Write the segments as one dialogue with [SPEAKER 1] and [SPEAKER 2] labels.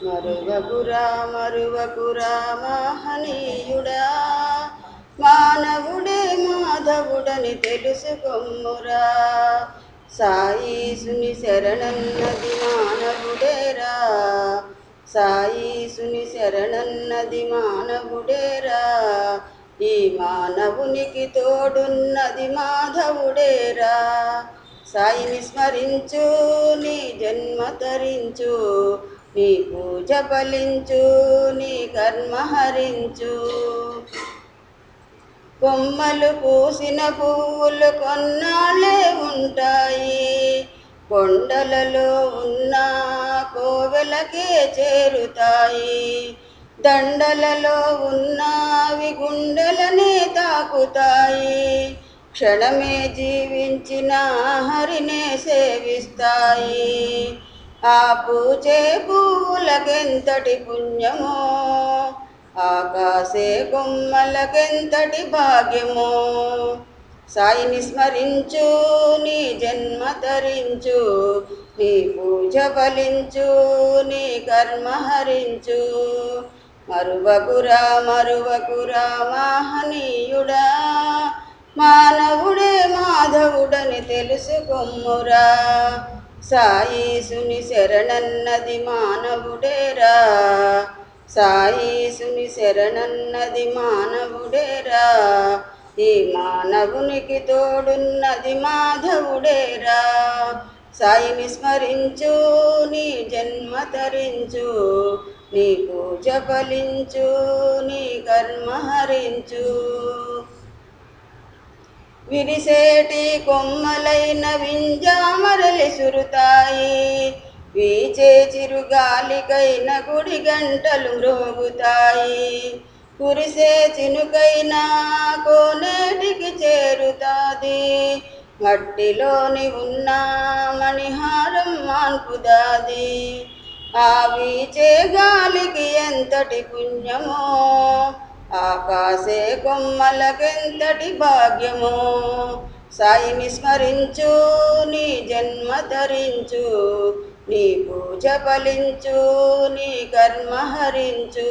[SPEAKER 1] మరువకురా మరువకురా మహనీయుడా, మానవుడే మాధవుడని తెలుసుకొమ్మురా. సాయీసుని శరణన్నది మానవుడేరా, సాయీసుని శరణన్నది మానవుడేరా. ఈ మానవునికి తోడున్నది మాధవుడేరా. సాయిని స్మరించు, నీ జన్మ తరించు, నీ పూజ ఫలించు, నీ కర్మ హరించు. కొమ్మలు పూసిన పువ్వులు కొన్నాళ్ళే ఉంటాయి, కొండలలో ఉన్న కోవెలకే చేరుతాయి. దండలలో ఉన్నవి గుండెలనే తాకుతాయి, క్షణమే జీవించిన హరినే సేవిస్తాయి. ఆ పూజే పువ్వులకెంతటి పుణ్యమో, ఆకాశే కొమ్మలకెంతటి భాగ్యమో. సాయిని స్మరించు, నీ జన్మ తరించు, నీ పూజ ఫలించు, నీ కర్మ హరించు. మరువకురా మరువకురా మహనీయుడా, మానవుడే మాధవుడని తెలుసుకొమ్మురా. సాయీసుని శరణన్నది మానవుడేరా, సాయీసుని శరణన్నది మానవుడేరా. ఈ మానవునికి తోడున్నది మాధవుడేరా. సాయిని స్మరించు, నీ జన్మ తరించు, నీ పూజ ఫలించు, నీ కర్మ హరించు. విరిసేటి కొమ్మలైన వింజామరలి సురుతాయి, వీచే చిరుగాలికైన గుడి గంటలు మ్రోగుతాయి. కురిసే చినుకైనా కోనేటికి చేరుతాది, మట్టిలోని ఉన్న మణిహారం మాన్పుదాది. ఆ వీచే గాలికి ఎంతటి పుణ్యమో, ఆకాశే కొమ్మలకెంతటి భాగ్యమో. సాయిని స్మరించు, నీ జన్మ తరించు, నీ పూజ ఫలించు, నీ కర్మ హరించు.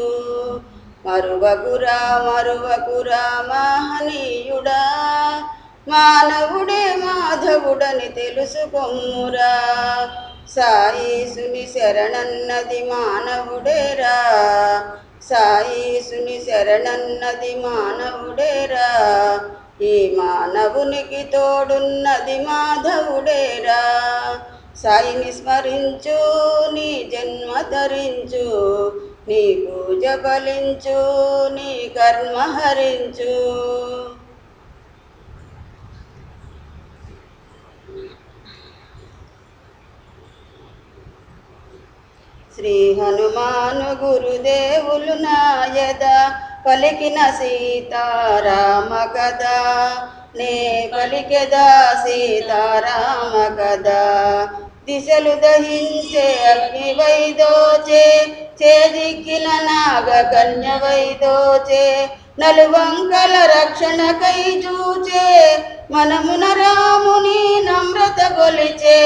[SPEAKER 1] మరువకురా మరువకురా మహనీయుడా, మానవుడే మాధవుడని తెలుసుకొమ్మురా. సాయీసుని శరణన్నది మానవుడేరా, సాయీసుని శరణన్నది మానవుడేరా. ఈ మానవునికి తోడున్నది మాధవుడేరా. సాయిని స్మరించు, నీ జన్మ తరించు, నీ పూజ ఫలించు, నీ కర్మ హరించు. శ్రీ హనుమాను గురుదేవులు నాయద పలికిన సీతారామ కథ, నే పలికెదా సీతారామ కథ. దిశలు దహించే అగ్ని వైదోచే, చేజిక్కిన నాగ కన్య వైదోచే, నలువంకల రక్షణకై చూచే, మనమున రాముని నమ్రత గొలిచే.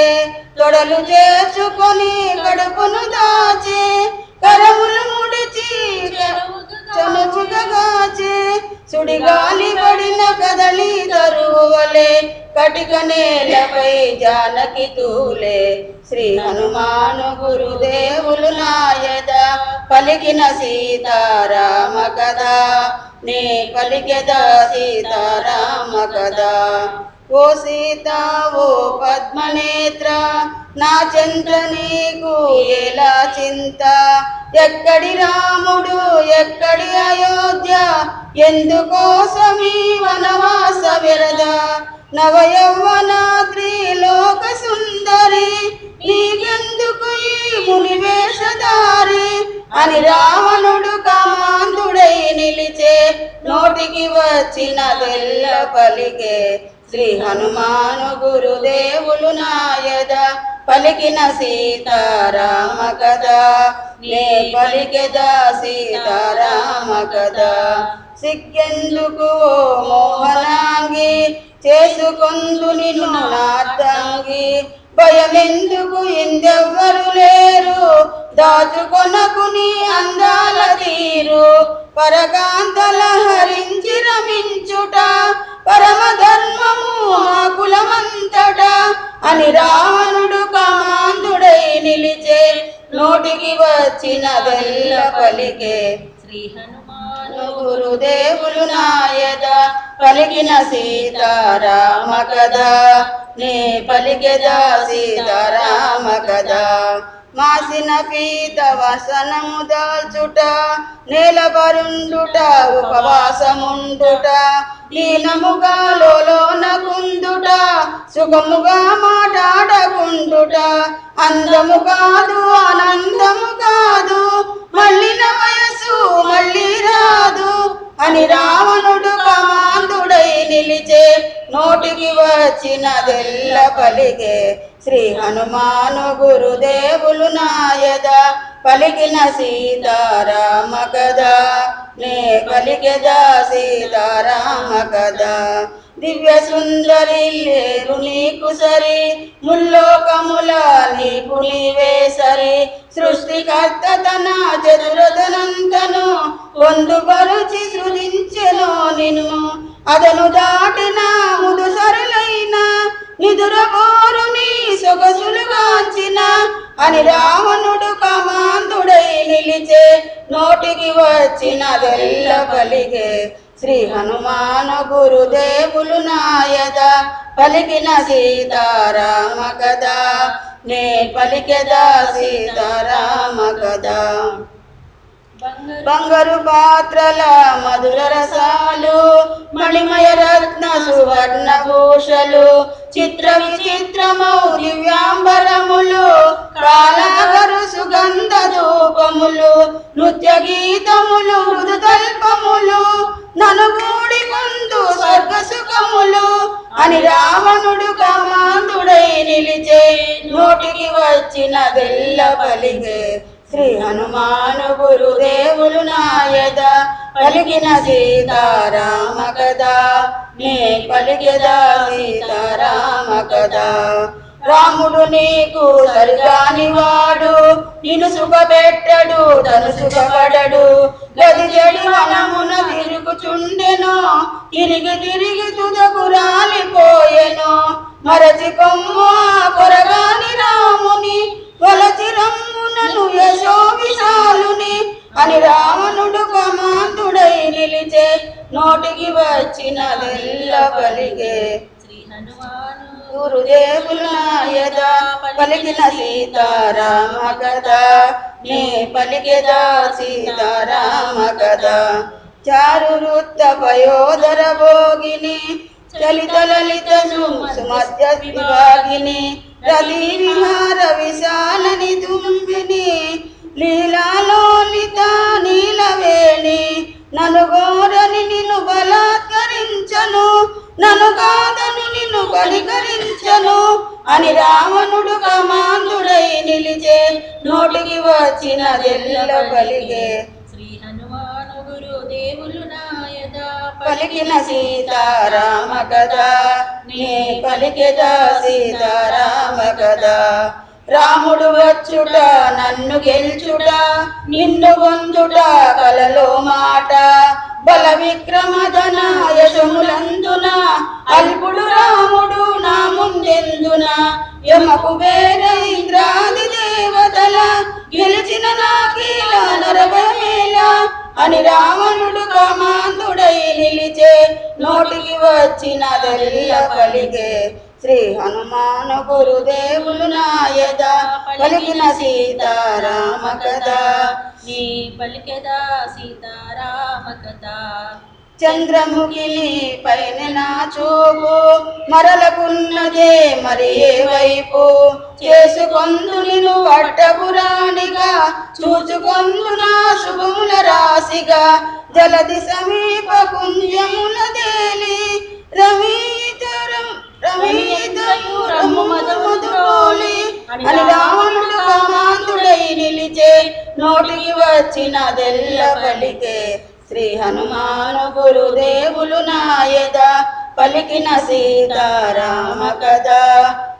[SPEAKER 1] తొడలు చేర్చుకొని కడుపును దాచే, కరములు ముడిచి చనుచుగాచే. సుడిగాలి పడిన కదలి తరువలే, కటిక నేలపై జానకి తూలే. శ్రీ హనుమాను గురుదేవులు నాయద పలికిన సీతారామ కథ, నే పలికెదా సీతారామ కథ. ఓ సీత ఓ పద్మనేత్ర, నా చెంత నీకు ఎలా చింత. ఎక్కడి రాముడు ఎక్కడి అయోధ్య, ఎందుకోసమీ వనవాస విరద. నవయౌవన త్రిలోక సుందరి, నీకెందుకు ఈ ముని వేషధారి. అని రావణుడు కామాంధుడై నిలిచే, నోటికి వచ్చిన తెల్ల పలికే. శ్రీ హనుమాను గురుదేవులు నాయద పలికిన సీతారామ కథ, నే పలికెదా సీతారామ కథ. సిగ్గెందుకు ఓ మోహనాంగి, చేసుకొందు నిన్ను నార్దంగి. భయమెందుకు ఇందెవ్వరు లేరు, దాచుకొనకు పరకాంతల హరించి రమించుట పరమధర్మము మా కులమంతట అని రావణుడు కామాంధుడై నిలిచే నోటికి వచ్చినదెల్ల పలికే శ్రీ హనుమాను గురుదేవులు నాయద పలికిన సీతారామ కథ నే పలికెదా సీతారామ కథ మాసిన పీత వసనము దాల్చుట నేలబరుండుట ఉపవాసముండుట దీనముగా లోన కుందుట సుఖముగా మాట్లాడకుండుట అందము కాదు ఆనందము కాదు మళ్ళిన వయసు మళ్ళీ రాదు అని రావణుడు కామాంధుడై నిలిచే నోటికి వచ్చినదెల్ల పలికే శ్రీ హనుమాను గురుదేవులు నాయద పలికిన సీతారామ కథ నే పలికెదా సీతారామ కథ దివ్య సుందరి లేరు నీకు సరి ముల్లోకముల నీకు నీవే సరి సృష్టికర్త తన చతురతనంతను పొందుపరుచి సృజించెను నిన్ను అదను దాటిన ముదు సరులైన నిదురబోరు నీ సొగసులుగాంచిన అని రావణుడు కామాంధుడై నిలిచే నోటికి వచ్చినదెల్ల పలికే శ్రీ హనుమాను గురుదేవులు నాయద పలికిన సీతారామ కథ నే పలికెదా సీతారామ కథ బంగారు పాత్రల మధుర రసాలు మణిమయ రత్న సువర్ణ భూషలు చిత్ర విచిత్రమౌ దివ్యాంబరములు కాలాగరు సుగంధ ధూపములు నృత్య గీతములు మృదు తల్పములు ననుగూడి పొందు స్వర్గ సుఖములు అని రావణుడు కామాంధుడై నిలిచే నోటికి వచ్చినదెల్ల పలికే శ్రీ హనుమాను గురుదేవులు నాయద పలికిన సీతారామ కథ నే పలికెదా సీతారామ కథ రాముడు నీకు సరిగాని వాడు నిన్ను సుఖపెట్టడు తను సుఖపడడు గది చెడి వనమున తిరుగుచుండెను తిరిగి తిరిగి తుదకు రాలిపోయెను మరచి కొమ్ము కొరగాని రాముని వలచి రమ్మునను యశోవిశాలుని అని రావణుడు కామాంధుడై నిలిచే నోటికి వచ్చినదెల్ల పలికే శ్రీ హనుమాను గురుదేవులు నాయద పలికిన సీతారామ కథ నే పలికెదా సీతారామ కథ చారు వృత్త పయోదర భోగిని చలిత లలిత సుమధ్య విభాగిని రది విహార విశాలని దుంబిని లీలాలోలిత నీలవేణి నన్ను గోరని నిన్ను బలాత్కరించను నన్ను కాదను నిన్ను కనికరించను అని రావణుడు కామాంధుడై నిలిచే నోటికి వచ్చినదెల్ల పలికే శ్రీ హనుమాను గురుదేవులు నాయద పలికిన సీతారామ కథ నే పలికెదా సీతారామ కథ రాముడు వచ్చుట నన్ను గెల్చుట నిన్ను పొందుట కలలో మాట బల విక్రమధన యశములందున అల్పుడు రాముడు నా ముందెందున యమకు వేరే ఇంద్రాది దేవతల గెలిచిన నాకీల నరభమేల అని రావణుడు కామాంధుడై నిలిచే నోటికి వచ్చినదెల్ల పలికే శ్రీ హనుమాను గురుదేవులు నాయద పలికిన సీతారామ కథ నీ పలికెదా సీతారామ కథ చంద్రముఖిని పైన నా చూపు మరలకున్నదే మరి ఏ వైపు చేసుకొందు నిన్ను పట్టపురాణిగా చూచుకొందు నా శుభముల రాశిగా జలది సమీప కుంజముల దేలి రమీతరుమధురోలి అని రావణుడు కామాంధుడై నిలిచే నోటికి వచ్చినదెల్ల పలికే శ్రీ హనుమాను గురుదేవులు నాయద పలికిన సీతారామ కథ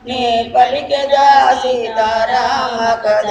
[SPEAKER 1] నే పలికెదా సీతారామ కథ